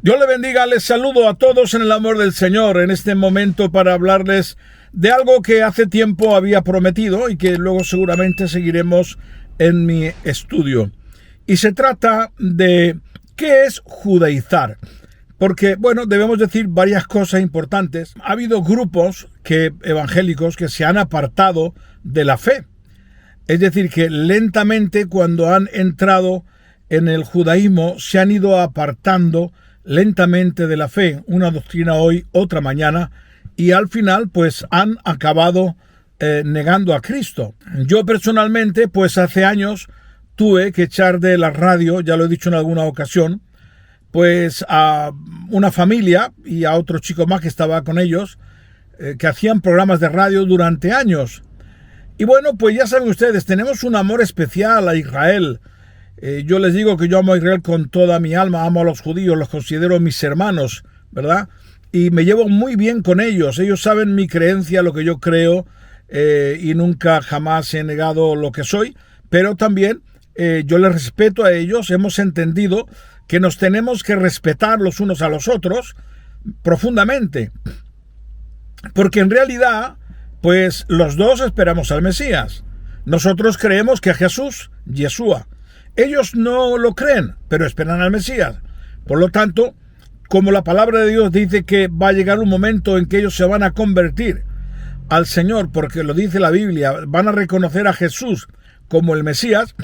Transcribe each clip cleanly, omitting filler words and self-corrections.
Dios le bendiga, les saludo a todos en el amor del Señor en este momento para hablarles de algo que hace tiempo había prometido y que luego seguramente seguiremos en mi estudio. Y se trata de ¿qué es judaizar? Porque, debemos decir varias cosas importantes. Ha habido grupos evangélicos que se han apartado de la fe. Es decir, que lentamente cuando han entrado en el judaísmo se han ido apartando lentamente de la fe, una doctrina hoy, otra mañana, y al final pues han acabado negando a Cristo. Yo personalmente pues hace años tuve que echar de la radio, ya lo he dicho en alguna ocasión, pues a una familia y a otro chico más que estaba con ellos, que hacían programas de radio durante años. Y pues ya saben ustedes, tenemos un amor especial a Israel. Yo les digo que yo amo a Israel con toda mi alma, amo a los judíos, los considero mis hermanos, ¿verdad? Y me llevo muy bien con ellos. Ellos saben mi creencia, lo que yo creo, y nunca jamás he negado lo que soy. Pero también yo les respeto a ellos. Hemos entendido que nos tenemos que respetar los unos a los otros profundamente. Porque en realidad, pues los dos esperamos al Mesías. Nosotros creemos que a Jesús, Yeshua. Ellos no lo creen, pero esperan al Mesías. Por lo tanto, como la palabra de Dios dice que va a llegar un momento en que ellos se van a convertir al Señor, porque lo dice la Biblia, van a reconocer a Jesús como el Mesías,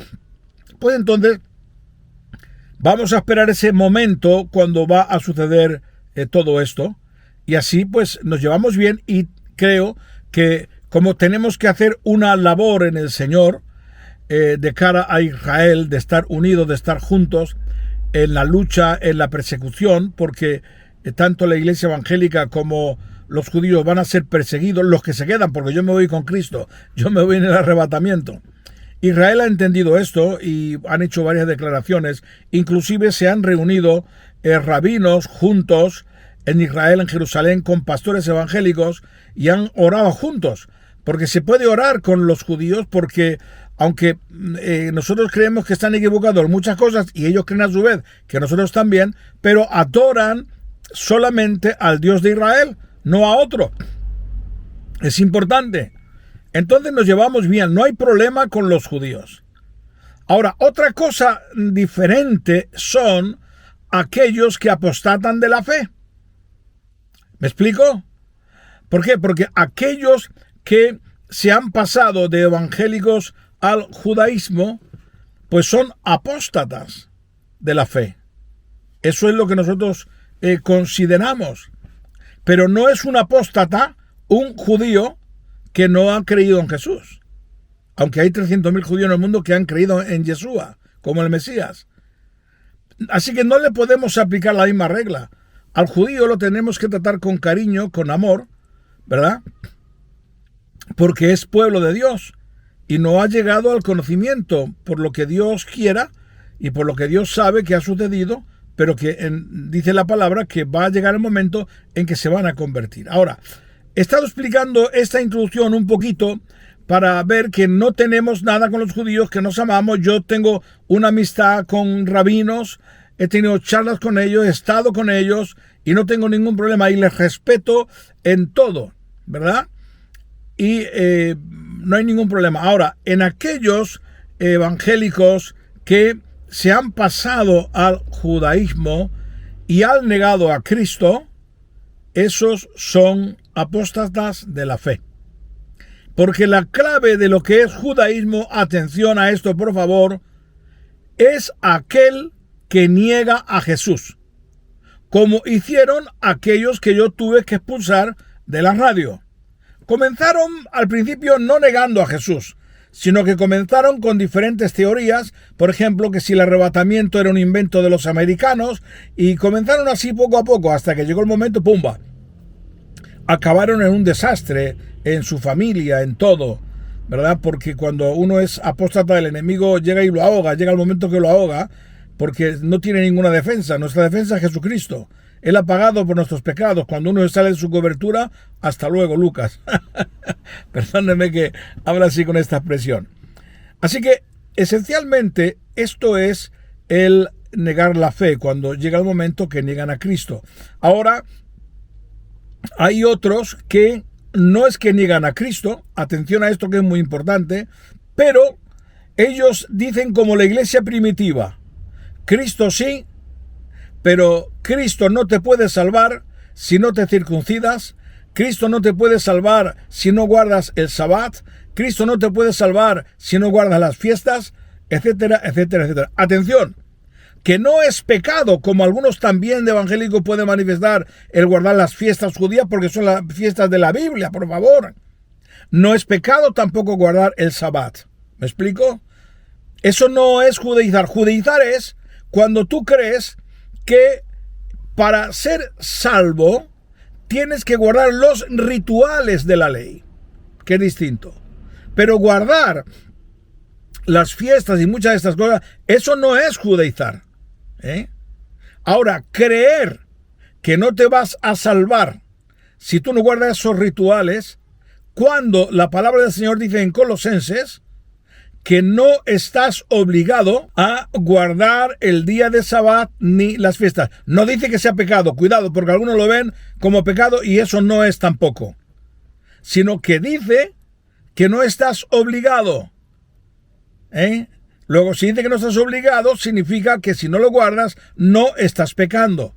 pues entonces vamos a esperar ese momento cuando va a suceder todo esto. Y así pues nos llevamos bien y creo que como tenemos que hacer una labor en el Señor, de cara a Israel, de estar unidos, de estar juntos en la lucha, en la persecución, porque tanto la iglesia evangélica como los judíos van a ser perseguidos, los que se quedan, porque yo me voy con Cristo, yo me voy en el arrebatamiento. Israel ha entendido esto y han hecho varias declaraciones, inclusive se han reunido rabinos juntos en Israel, en Jerusalén, con pastores evangélicos y han orado juntos, porque se puede orar con los judíos, porque aunque nosotros creemos que están equivocados en muchas cosas y ellos creen a su vez que nosotros también, pero adoran solamente al Dios de Israel, no a otro. Es importante. Entonces nos llevamos bien, no hay problema con los judíos. Ahora, otra cosa diferente son aquellos que apostatan de la fe. ¿Me explico? ¿Por qué? Porque aquellos que se han pasado de evangélicos al judaísmo, pues son apóstatas de la fe. Eso es lo que nosotros consideramos. Pero no es un apóstata un judío que no ha creído en Jesús. Aunque hay 300.000 judíos en el mundo que han creído en Yeshua como el Mesías. Así que no le podemos aplicar la misma regla. Al judío lo tenemos que tratar con cariño, con amor, ¿verdad? Porque es pueblo de Dios y no ha llegado al conocimiento por lo que Dios quiera y por lo que Dios sabe que ha sucedido, pero que dice la palabra que va a llegar el momento en que se van a convertir. Ahora, he estado explicando esta introducción un poquito para ver que no tenemos nada con los judíos, que nos amamos. Yo tengo una amistad con rabinos, he tenido charlas con ellos, he estado con ellos y no tengo ningún problema y les respeto en todo, ¿verdad? Y no hay ningún problema. Ahora, en aquellos evangélicos que se han pasado al judaísmo y han negado a Cristo, esos son apóstatas de la fe. Porque la clave de lo que es judaísmo, atención a esto por favor, es aquel que niega a Jesús, como hicieron aquellos que yo tuve que expulsar de la radio. Comenzaron al principio no negando a Jesús, sino que comenzaron con diferentes teorías, por ejemplo, que si el arrebatamiento era un invento de los americanos, y comenzaron así poco a poco, hasta que llegó el momento, ¡pumba! Acabaron en un desastre, en su familia, en todo, ¿verdad? Porque cuando uno es apóstata, el enemigo llega y lo ahoga, llega el momento que lo ahoga, porque no tiene ninguna defensa. Nuestra defensa es Jesucristo. Él ha pagado por nuestros pecados. Cuando uno sale de su cobertura, hasta luego, Lucas. Perdónenme que habla así con esta expresión. Así que, esencialmente, esto es el negar la fe cuando llega el momento que niegan a Cristo. Ahora, hay otros que no es que niegan a Cristo, atención a esto que es muy importante, pero ellos dicen como la iglesia primitiva, Cristo sí, pero Cristo no te puede salvar si no te circuncidas, Cristo no te puede salvar si no guardas el Sabbat, Cristo no te puede salvar si no guardas las fiestas, etcétera, etcétera, etcétera. Atención, que no es pecado, como algunos también de evangélicos pueden manifestar, el guardar las fiestas judías porque son las fiestas de la Biblia, por favor. No es pecado tampoco guardar el Sabbat. ¿Me explico? Eso no es judaizar. Judaizar es cuando tú crees que para ser salvo tienes que guardar los rituales de la ley, que es distinto. Pero guardar las fiestas y muchas de estas cosas, eso no es judaizar. Ahora, creer que no te vas a salvar si tú no guardas esos rituales, cuando la palabra del Señor dice en Colosenses que no estás obligado a guardar el día de Sabbat ni las fiestas. No dice que sea pecado, cuidado, porque algunos lo ven como pecado y eso no es tampoco. Sino que dice que no estás obligado. Luego, si dice que no estás obligado, significa que si no lo guardas, no estás pecando.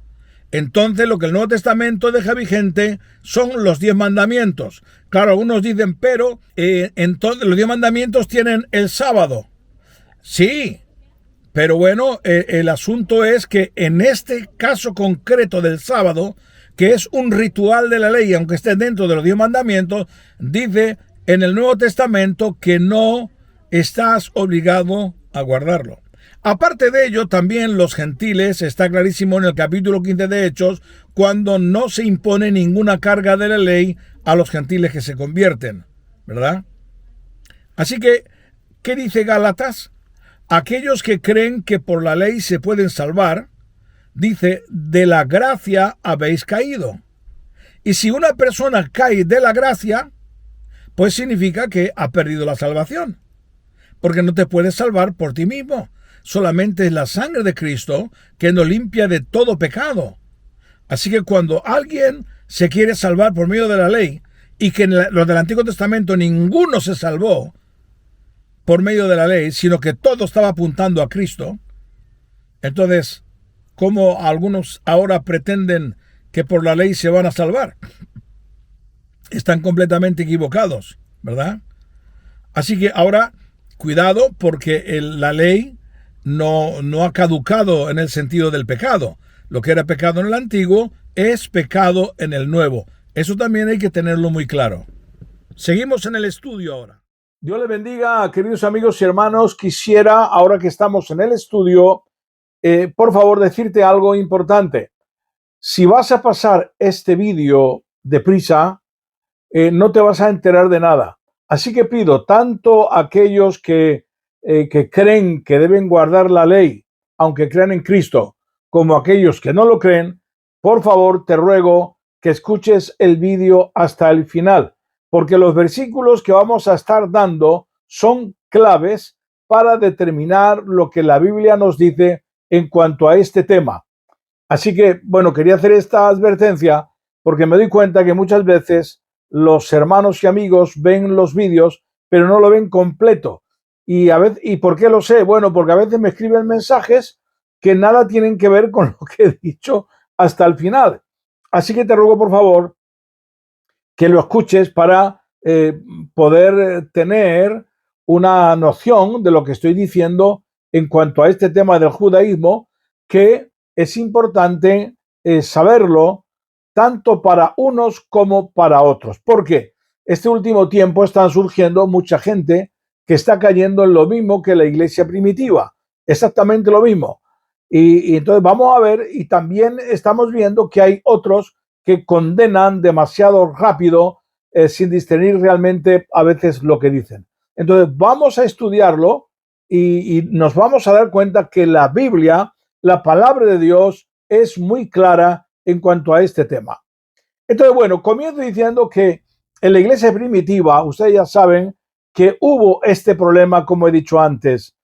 Entonces, lo que el Nuevo Testamento deja vigente son los 10 mandamientos. Claro, algunos dicen, pero entonces los 10 mandamientos tienen el sábado. Sí, pero bueno, el asunto es que en este caso concreto del sábado, que es un ritual de la ley, aunque esté dentro de los 10 mandamientos, dice en el Nuevo Testamento que no estás obligado a guardarlo. Aparte de ello, también los gentiles, está clarísimo en el capítulo 15 de Hechos, cuando no se impone ninguna carga de la ley a los gentiles que se convierten, ¿verdad? Así que, ¿qué dice Gálatas? Aquellos que creen que por la ley se pueden salvar, dice, de la gracia habéis caído. Y si una persona cae de la gracia, pues significa que ha perdido la salvación, porque no te puedes salvar por ti mismo. Solamente es la sangre de Cristo que nos limpia de todo pecado. Así que cuando alguien se quiere salvar por medio de la ley, y que en los del Antiguo Testamento ninguno se salvó por medio de la ley, sino que todo estaba apuntando a Cristo, entonces, ¿cómo algunos ahora pretenden que por la ley se van a salvar? Están completamente equivocados, ¿verdad? Así que ahora, cuidado, porque la ley no ha caducado en el sentido del pecado. Lo que era pecado en el antiguo es pecado en el nuevo. Eso también hay que tenerlo muy claro. Seguimos en el estudio ahora. Dios le bendiga, queridos amigos y hermanos. Quisiera, ahora que estamos en el estudio, por favor decirte algo importante. Si vas a pasar este vídeo deprisa, no te vas a enterar de nada. Así que pido tanto a aquellos que creen que deben guardar la ley, aunque crean en Cristo, como aquellos que no lo creen, por favor te ruego que escuches el vídeo hasta el final, porque los versículos que vamos a estar dando son claves para determinar lo que la Biblia nos dice en cuanto a este tema. Así que, bueno, quería hacer esta advertencia porque me doy cuenta que muchas veces los hermanos y amigos ven los vídeos, pero no lo ven completo. ¿Y por qué lo sé? Bueno, porque a veces me escriben mensajes que nada tienen que ver con lo que he dicho hasta el final. Así que te ruego, por favor, que lo escuches para poder tener una noción de lo que estoy diciendo en cuanto a este tema del judaísmo, que es importante saberlo tanto para unos como para otros. ¿Por qué? Este último tiempo están surgiendo mucha gente que está cayendo en lo mismo que la iglesia primitiva, exactamente lo mismo. Y entonces vamos a ver, y también estamos viendo que hay otros que condenan demasiado rápido, sin discernir realmente a veces lo que dicen. Entonces vamos a estudiarlo y nos vamos a dar cuenta que la Biblia, la palabra de Dios, es muy clara en cuanto a este tema. Entonces, bueno, comienzo diciendo que en la iglesia primitiva, ustedes ya saben que hubo este problema, como he dicho antes.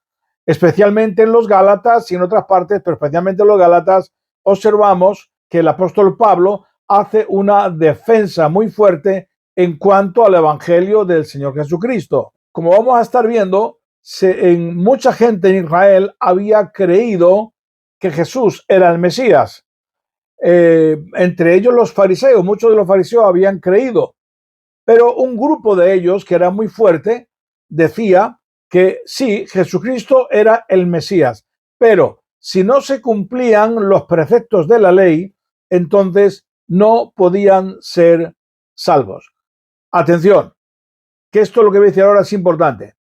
Especialmente en los Gálatas y en otras partes, pero especialmente en los Gálatas, observamos que el apóstol Pablo hace una defensa muy fuerte en cuanto al evangelio del Señor Jesucristo. Como vamos a estar viendo, mucha gente en Israel había creído que Jesús era el Mesías. Entre ellos los fariseos, muchos de los fariseos habían creído, pero un grupo de ellos, que era muy fuerte, decía que sí, Jesucristo era el Mesías, pero si no se cumplían los preceptos de la ley, entonces no podían ser salvos. Atención, que esto lo que voy a decir ahora es importante.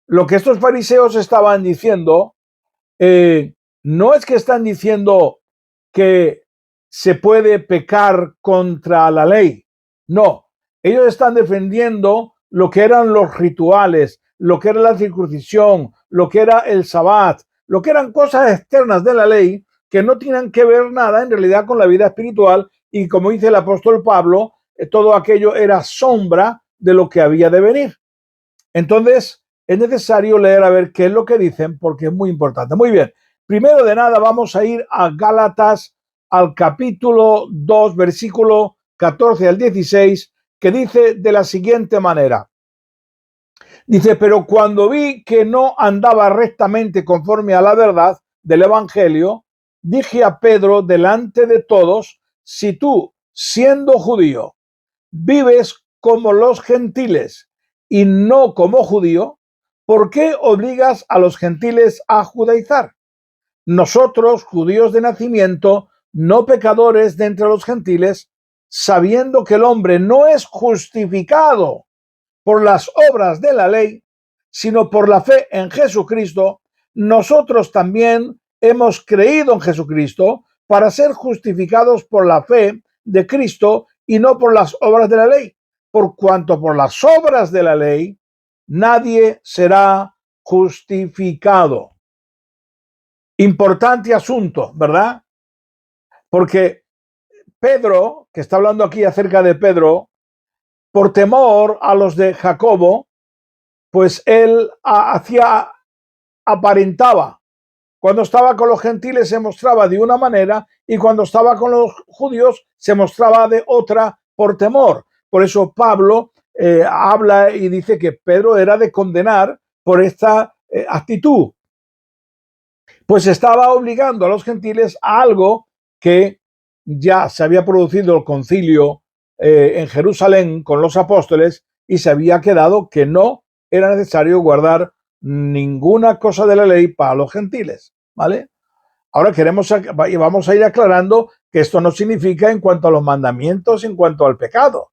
Lo que estos fariseos estaban diciendo, no es que están diciendo que se puede pecar contra la ley. No, ellos están defendiendo lo que eran los rituales, lo que era la circuncisión, lo que era el sabbat, lo que eran cosas externas de la ley que no tienen que ver nada en realidad con la vida espiritual, y como dice el apóstol Pablo, todo aquello era sombra de lo que había de venir. Entonces, es necesario leer a ver qué es lo que dicen, porque es muy importante. Muy bien, primero de nada vamos a ir a Gálatas, al capítulo 2, versículo 14 al 16, que dice de la siguiente manera. Dice, pero cuando vi que no andaba rectamente conforme a la verdad del evangelio, dije a Pedro delante de todos, si tú, siendo judío, vives como los gentiles y no como judío, ¿por qué obligas a los gentiles a judaizar? Nosotros, judíos de nacimiento, no pecadores de entre los gentiles, sabiendo que el hombre no es justificado por las obras de la ley, sino por la fe en Jesucristo, nosotros también hemos creído en Jesucristo para ser justificados por la fe de Cristo y no por las obras de la ley, por cuanto por las obras de la ley nadie será justificado. Importante asunto, ¿verdad? Porque Pedro, que está hablando aquí acerca de Pedro, por temor a los de Jacobo, pues él aparentaba. Cuando estaba con los gentiles se mostraba de una manera y cuando estaba con los judíos se mostraba de otra por temor. Por eso Pablo habla y dice que Pedro era de condenar por esta actitud. Pues estaba obligando a los gentiles a algo que ya se había producido el concilio en Jerusalén con los apóstoles y se había quedado que no era necesario guardar ninguna cosa de la ley para los gentiles, ¿vale? Ahora vamos a ir aclarando que esto no significa en cuanto a los mandamientos, en cuanto al pecado.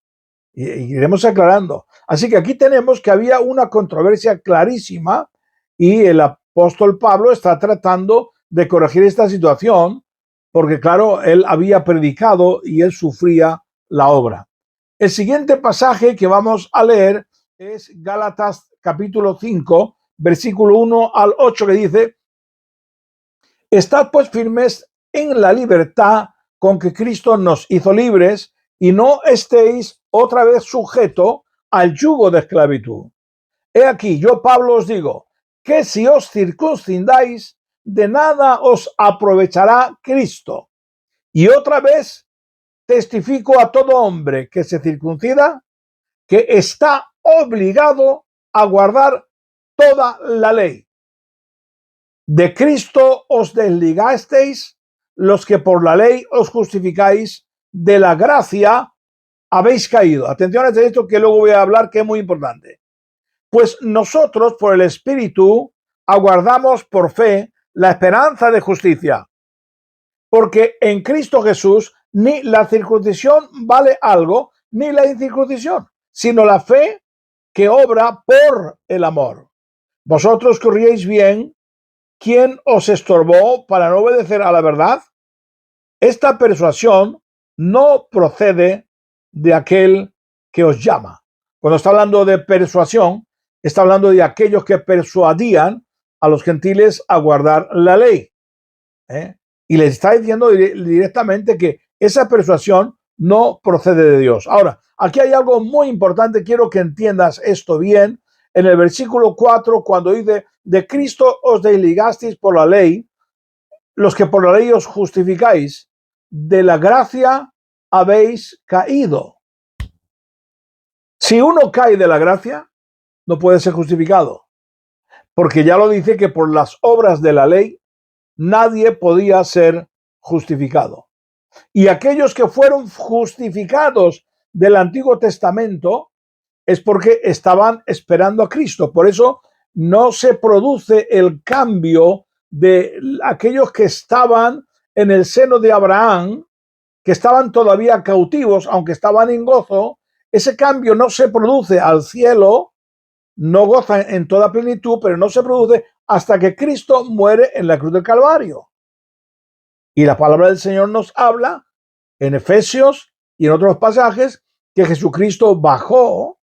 Y iremos aclarando. Así que aquí tenemos que había una controversia clarísima y el apóstol Pablo está tratando de corregir esta situación porque, claro, él había predicado y él sufría la obra. El siguiente pasaje que vamos a leer es Gálatas capítulo 5, versículo 1 al 8, que dice: Estad pues firmes en la libertad con que Cristo nos hizo libres y no estéis otra vez sujeto al yugo de esclavitud. He aquí, yo Pablo os digo, que si os circuncidáis, de nada os aprovechará Cristo. Y otra vez testifico a todo hombre que se circuncida, que está obligado a guardar toda la ley. De Cristo os desligasteis los que por la ley os justificáis, de la gracia habéis caído. Atención a esto que luego voy a hablar, que es muy importante. Pues nosotros por el Espíritu aguardamos por fe la esperanza de justicia. Porque en Cristo Jesús ni la circuncisión vale algo, ni la incircuncisión, sino la fe que obra por el amor. Vosotros corríais bien. ¿Quién os estorbó para no obedecer a la verdad? Esta persuasión no procede de aquel que os llama. Cuando está hablando de persuasión, está hablando de aquellos que persuadían a los gentiles a guardar la ley. Y les está diciendo directamente que esa persuasión no procede de Dios. Ahora, aquí hay algo muy importante, quiero que entiendas esto bien. En el versículo 4, cuando dice, de Cristo os desligasteis por la ley, los que por la ley os justificáis, de la gracia habéis caído. Si uno cae de la gracia, no puede ser justificado, porque ya lo dice que por las obras de la ley nadie podía ser justificado. Y aquellos que fueron justificados del Antiguo Testamento es porque estaban esperando a Cristo. Por eso no se produce el cambio de aquellos que estaban en el seno de Abraham, que estaban todavía cautivos, aunque estaban en gozo. Ese cambio no se produce al cielo, no gozan en toda plenitud, pero no se produce hasta que Cristo muere en la cruz del Calvario. Y la palabra del Señor nos habla en Efesios y en otros pasajes que Jesucristo bajó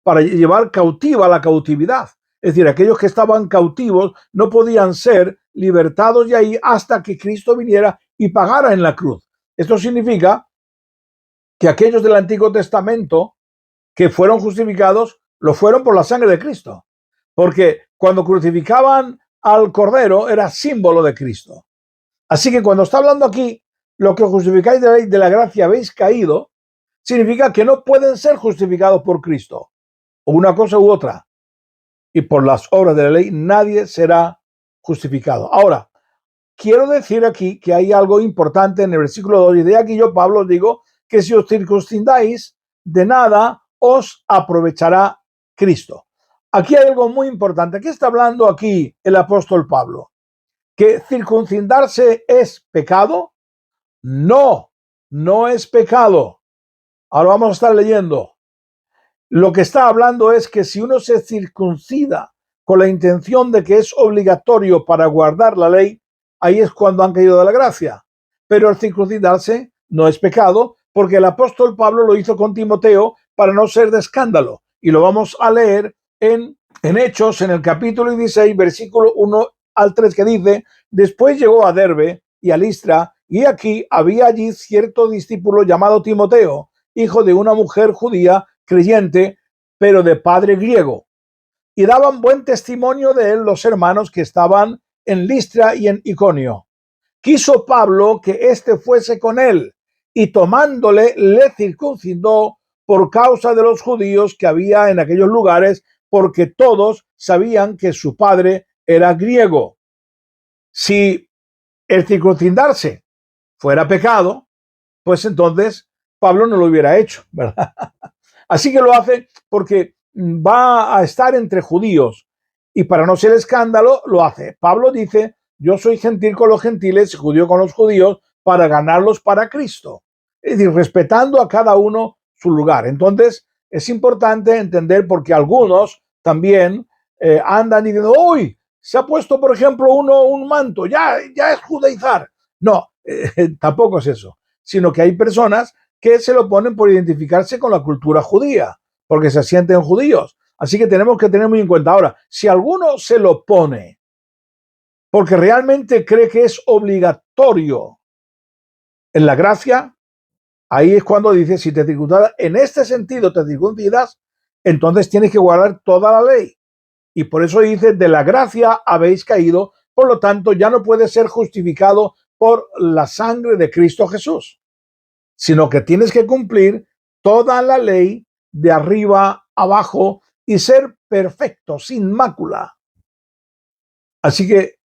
para llevar cautiva la cautividad. Es decir, aquellos que estaban cautivos no podían ser libertados de ahí hasta que Cristo viniera y pagara en la cruz. Esto significa que aquellos del Antiguo Testamento que fueron justificados, lo fueron por la sangre de Cristo. Porque cuando crucificaban al Cordero era símbolo de Cristo. Así que cuando está hablando aquí, lo que justificáis de la ley de la gracia habéis caído, significa que no pueden ser justificados por Cristo, o una cosa u otra. Y por las obras de la ley nadie será justificado. Ahora, quiero decir aquí que hay algo importante en el versículo 2, y de aquí yo, Pablo, os digo que si os circuncidáis, de nada os aprovechará Cristo. Aquí hay algo muy importante. ¿Qué está hablando aquí el apóstol Pablo? ¿Que circuncidarse es pecado? No, no es pecado. Ahora vamos a estar leyendo. Lo que está hablando es que si uno se circuncida con la intención de que es obligatorio para guardar la ley, ahí es cuando han caído de la gracia. Pero el circuncidarse no es pecado, porque el apóstol Pablo lo hizo con Timoteo para no ser de escándalo. Y lo vamos a leer en Hechos, en el capítulo 16, versículo 1 al 3, que dice: después llegó a Derbe y a Listra, y aquí había allí cierto discípulo llamado Timoteo, hijo de una mujer judía creyente, pero de padre griego. Y daban buen testimonio de él los hermanos que estaban en Listra y en Iconio. Quiso Pablo que éste fuese con él, y tomándole le circuncidó por causa de los judíos que había en aquellos lugares, porque todos sabían que su padre era griego. Si el circuncidarse fuera pecado, pues entonces Pablo no lo hubiera hecho, ¿verdad? Así que lo hace porque va a estar entre judíos, y para no ser escándalo lo hace. Pablo dice: yo soy gentil con los gentiles y judío con los judíos para ganarlos para Cristo. Es decir, respetando a cada uno su lugar. Entonces es importante entender, porque algunos también andan diciendo: uy, se ha puesto, por ejemplo, uno un manto, ya es judaizar. No, tampoco es eso, sino que hay personas que se lo ponen por identificarse con la cultura judía, porque se sienten judíos. Así que tenemos que tener muy en cuenta. Ahora, si alguno se lo pone porque realmente cree que es obligatorio en la gracia, ahí es cuando dice: si te circuncidas, en este sentido te circuncidas, entonces tienes que guardar toda la ley. Y por eso dice: de la gracia habéis caído, por lo tanto ya no puedes ser justificado por la sangre de Cristo Jesús, sino que tienes que cumplir toda la ley de arriba abajo y ser perfecto, sin mácula. Así que,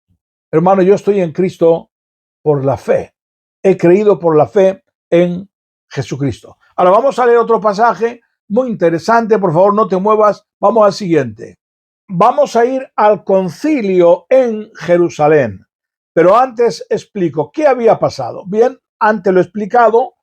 hermano, yo estoy en Cristo por la fe. He creído por la fe en Jesucristo. Ahora vamos a leer otro pasaje muy interesante. Por favor, no te muevas. Vamos al siguiente. Vamos a ir al concilio en Jerusalén. Pero antes explico qué había pasado. Bien, antes lo he explicado,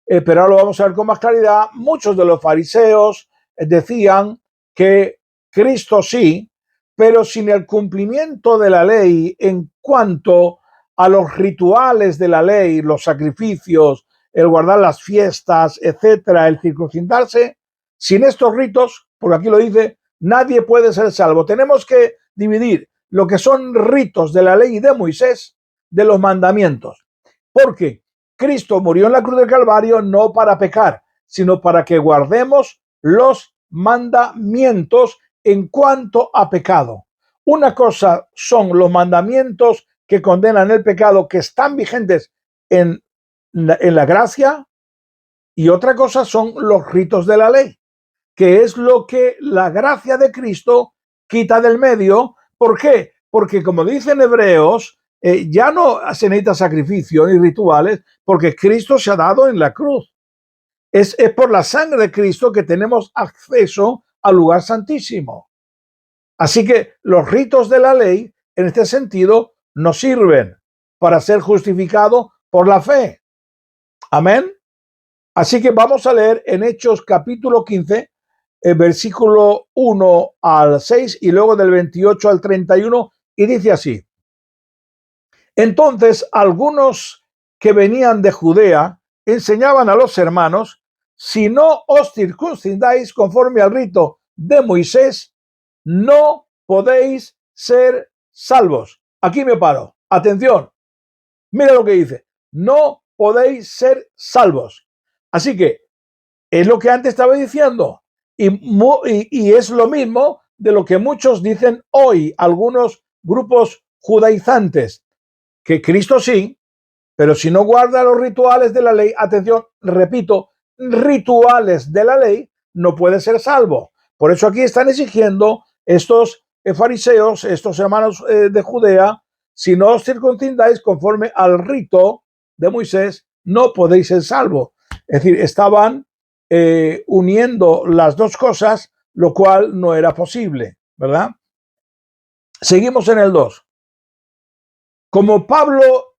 pero ahora lo vamos a ver con más claridad. Muchos de los fariseos decían que Cristo sí, pero sin el cumplimiento de la ley en cuanto a los rituales de la ley, los sacrificios, el guardar las fiestas, etcétera, el circuncidarse. Sin estos ritos, porque aquí lo dice, nadie puede ser salvo. Tenemos que dividir lo que son ritos de la ley de Moisés de los mandamientos, porque Cristo murió en la cruz del Calvario no para pecar, sino para que guardemos los mandamientos en cuanto a pecado. Una cosa son los mandamientos que condenan el pecado, que están vigentes en la gracia, y otra cosa son los ritos de la ley, que es lo que la gracia de Cristo quita del medio. ¿Por qué? Porque como dicen Hebreos, ya no se necesita sacrificio ni rituales, porque Cristo se ha dado en la cruz. Es por la sangre de Cristo que tenemos acceso al lugar santísimo. Así que los ritos de la ley, en este sentido, nos sirven para ser justificado por la fe. Amén. Así que vamos a leer en Hechos capítulo 15, versículo 1 al 6 y luego del 28 al 31, y dice así: Entonces algunos que venían de Judea enseñaban a los hermanos: si no os circuncidáis conforme al rito de Moisés, no podéis ser salvos. Aquí me paro. Atención. Mira lo que dice. No podéis ser salvos. Así que es lo que antes estaba diciendo. Y es lo mismo de lo que muchos dicen hoy, algunos grupos judaizantes, que Cristo sí, pero si no guarda los rituales de la ley, atención, repito, rituales de la ley, no puede ser salvo. Por eso aquí están exigiendo estos fariseos, estos hermanos de Judea: si no os circuncidáis conforme al rito de Moisés, no podéis ser salvo. Es decir, estaban uniendo las dos cosas, lo cual no era posible, ¿verdad? Seguimos en el 2. Como Pablo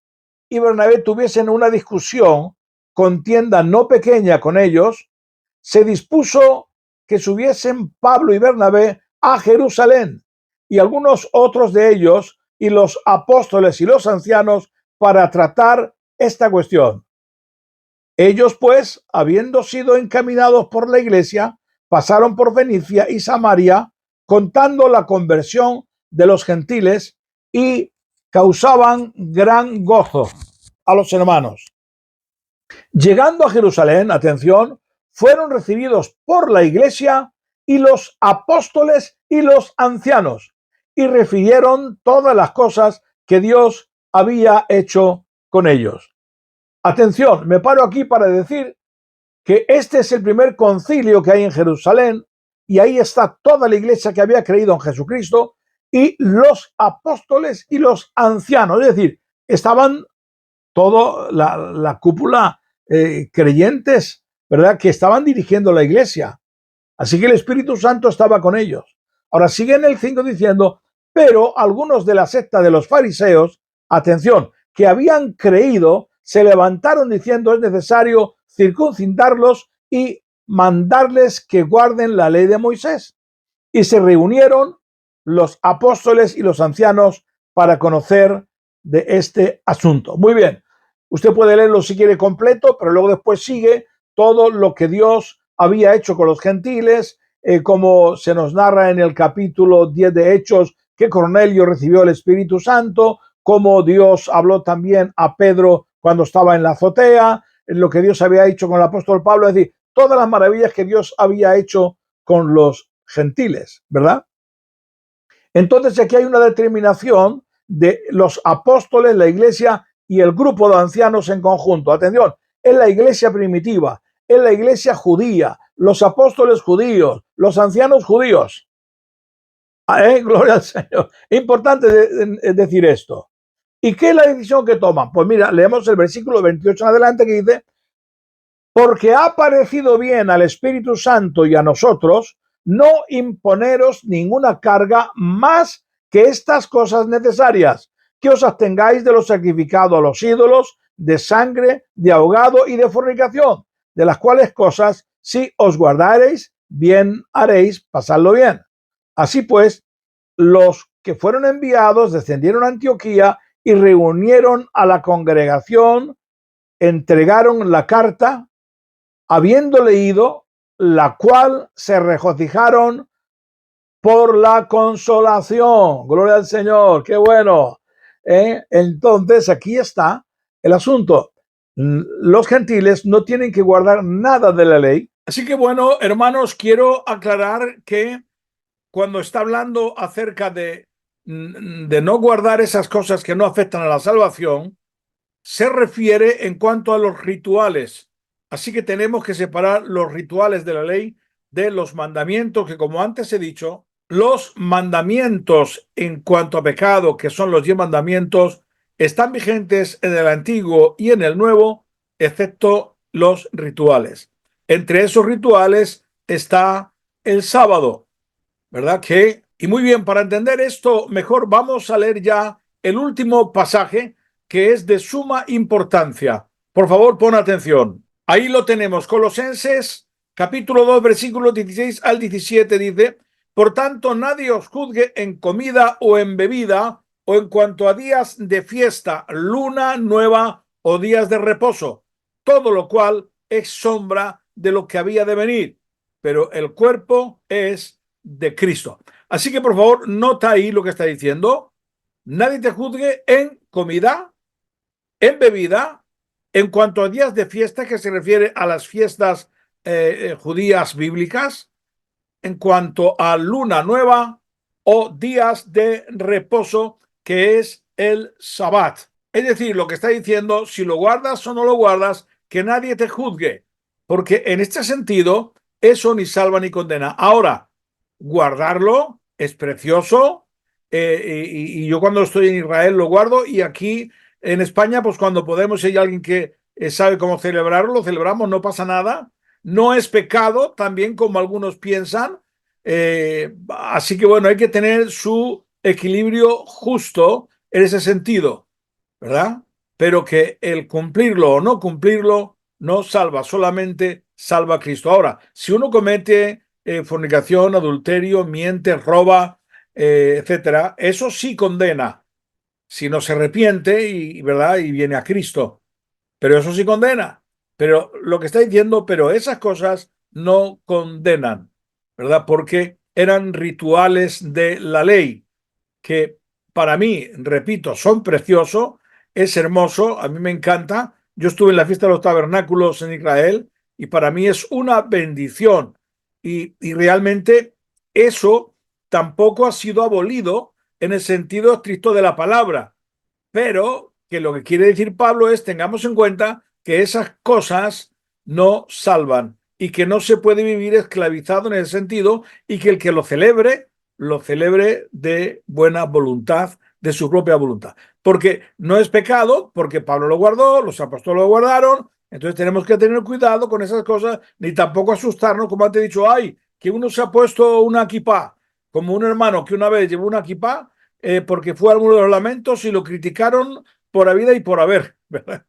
y Bernabé tuviesen una discusión, contienda no pequeña con ellos, se dispuso que subiesen Pablo y Bernabé a Jerusalén, y algunos otros de ellos, y los apóstoles y los ancianos, para tratar esta cuestión. Ellos, pues, habiendo sido encaminados por la iglesia, pasaron por Fenicia y Samaria, contando la conversión de los gentiles, y causaban gran gozo a los hermanos. Llegando a Jerusalén, atención, fueron recibidos por la iglesia y los apóstoles y los ancianos, y refirieron todas las cosas que Dios había hecho con ellos. Atención, me paro aquí para decir que este es el primer concilio que hay en Jerusalén, y ahí está toda la iglesia que había creído en Jesucristo, y los apóstoles y los ancianos, es decir, estaban toda la cúpula creyentes, ¿verdad?, que estaban dirigiendo la iglesia. Así que el Espíritu Santo estaba con ellos. Ahora sigue en el 5 diciendo: pero algunos de la secta de los fariseos, atención, que habían creído, se levantaron diciendo: es necesario circuncidarlos y mandarles que guarden la ley de Moisés. Y se reunieron los apóstoles y los ancianos para conocer de este asunto. Muy bien, usted puede leerlo si quiere completo, pero luego después sigue todo lo que Dios había hecho con los gentiles, como se nos narra en el capítulo 10 de Hechos, que Cornelio recibió el Espíritu Santo, como Dios habló también a Pedro cuando estaba en la azotea, lo que Dios había hecho con el apóstol Pablo, es decir, todas las maravillas que Dios había hecho con los gentiles, ¿verdad? Entonces aquí hay una determinación de los apóstoles, la iglesia y el grupo de ancianos en conjunto. Atención, es la iglesia primitiva, es la iglesia judía, los apóstoles judíos, los ancianos judíos. Gloria al Señor. Es importante decir esto. ¿Y qué es la decisión que toman? Pues mira, leemos el versículo 28 en adelante, que dice: porque ha parecido bien al Espíritu Santo y a nosotros no imponeros ninguna carga más que estas cosas necesarias, que os abstengáis de lo sacrificado a los ídolos, de sangre, de ahogado y de fornicación, de las cuales cosas, si os guardareis, bien haréis, pasadlo bien. Así pues, los que fueron enviados descendieron a Antioquía y reunieron a la congregación, entregaron la carta, habiendo leído, la cual se regocijaron por la consolación. Gloria al Señor, qué bueno. Entonces aquí está el asunto. Los gentiles no tienen que guardar nada de la ley. Así que bueno, hermanos, quiero aclarar que cuando está hablando acerca de de no guardar esas cosas que no afectan a la salvación, se refiere en cuanto a los rituales. Así que tenemos que separar los rituales de la ley de los mandamientos, que como antes he dicho, los mandamientos en cuanto a pecado, que son los 10 mandamientos, están vigentes en el Antiguo y en el Nuevo, excepto los rituales. Entre esos rituales está el sábado, ¿verdad? Y muy bien, para entender esto mejor, vamos a leer ya el último pasaje que es de suma importancia. Por favor, pon atención. Ahí lo tenemos, Colosenses, capítulo 2, versículos 16 al 17, dice: por tanto, nadie os juzgue en comida o en bebida, o en cuanto a días de fiesta, luna nueva o días de reposo, todo lo cual es sombra de lo que había de venir, pero el cuerpo es de Cristo. Así que, por favor, nota ahí lo que está diciendo. Nadie te juzgue en comida, en bebida, en cuanto a días de fiesta, que se refiere a las fiestas judías bíblicas, en cuanto a luna nueva o días de reposo, que es el Sabbat. Es decir, lo que está diciendo, si lo guardas o no lo guardas, que nadie te juzgue, porque en este sentido, eso ni salva ni condena. Ahora, guardarlo es precioso, y yo cuando estoy en Israel lo guardo, y aquí en España, pues cuando podemos, si hay alguien que sabe cómo celebrarlo, lo celebramos, no pasa nada. No es pecado, también como algunos piensan. Así que bueno, hay que tener su equilibrio justo en ese sentido, ¿verdad? Pero que el cumplirlo o no cumplirlo no salva, solamente salva a Cristo. Ahora, si uno comete fornicación, adulterio, miente, roba, etcétera, eso sí condena, si no se arrepiente ¿verdad? Y viene a Cristo. Pero eso sí condena. Pero lo que está diciendo, pero esas cosas no condenan, ¿verdad? Porque eran rituales de la ley, que para mí, repito, son preciosos, es hermoso, a mí me encanta. Yo estuve en la fiesta de los tabernáculos en Israel y para mí es una bendición. Y realmente eso tampoco ha sido abolido en el sentido estricto de la palabra, pero que lo que quiere decir Pablo es: tengamos en cuenta que esas cosas no salvan y que no se puede vivir esclavizado en ese sentido, y que el que lo celebre de buena voluntad, de su propia voluntad. Porque no es pecado, porque Pablo lo guardó, los apóstoles lo guardaron, entonces tenemos que tener cuidado con esas cosas, ni tampoco asustarnos, como antes he dicho, ay, que uno se ha puesto una kipá, como un hermano que una vez llevó una kipá, porque fue a alguno de los lamentos y lo criticaron por habido y por haber, ¿verdad?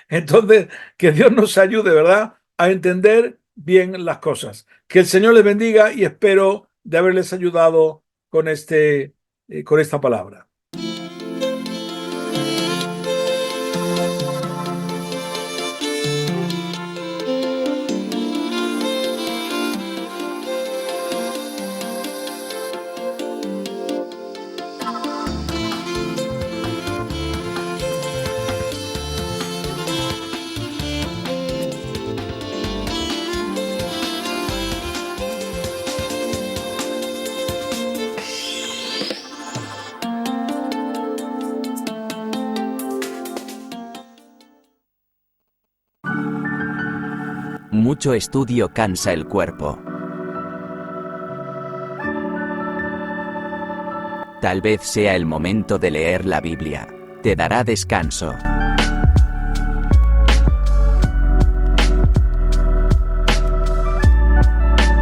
Entonces, que Dios nos ayude, ¿verdad?, a entender bien las cosas. Que el Señor les bendiga y espero de haberles ayudado con esta palabra. Mucho estudio cansa el cuerpo. Tal vez sea el momento de leer la Biblia. Te dará descanso.